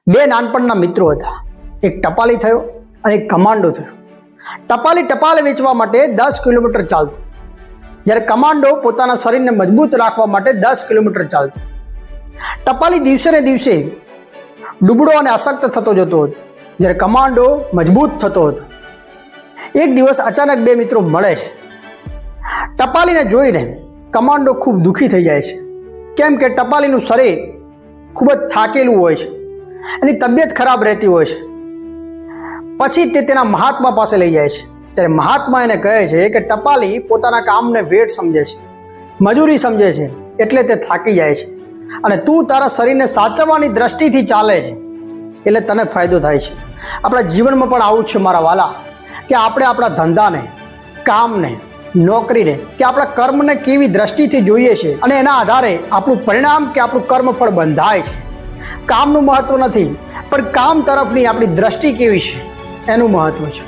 બે નાનપણના મિત્રો હતા. એક ટપાલી થયો અને એક કમાન્ડો થયો. ટપાલી ટપાલ વેચવા માટે 10 કિલોમીટર ચાલતો, જ્યારે કમાન્ડો પોતાના શરીરને મજબૂત રાખવા માટે 10 કિલોમીટર ચાલતો. ટપાલી દિવસે ને દિવસે ડૂબળો અને અશક્ત થતો જતો હતો, જ્યારે કમાન્ડો મજબૂત થતો હતો. એક દિવસ અચાનક બે મિત્રો મળે છે. ટપાલીને જોઈને કમાન્ડો ખૂબ દુઃખી થઈ જાય છે, કેમ કે ટપાલીનું શરીર ખૂબ જ થાકેલું હોય છે, એની તબિયત ખરાબ રહેતી હોય છે. પછી તે તેના મહાત્મા પાસે લઈ જાય છે. ત્યારે મહાત્મા એને કહે છે કે ટપાલી પોતાના કામને વેઠ સમજે છે, મજૂરી સમજે છે, એટલે તે થાકી જાય છે, અને તું તારા શરીરને સાચવવાની દ્રષ્ટિથી ચાલે છે એટલે તને ફાયદો થાય છે. આપણા જીવનમાં પણ આવું જ છે મારા વાલા, કે આપણે આપણા ધંધાને, કામને, નોકરીને કે આપણા કર્મને કેવી દ્રષ્ટિથી જોઈએ છે અને એના આધારે આપણું પરિણામ કે આપણું કર્મફળ બંધાય છે. કામનું મહત્વ નથી, પણ કામ તરફની આપણી દ્રષ્ટિ કેવી છે એનું મહત્વ છે.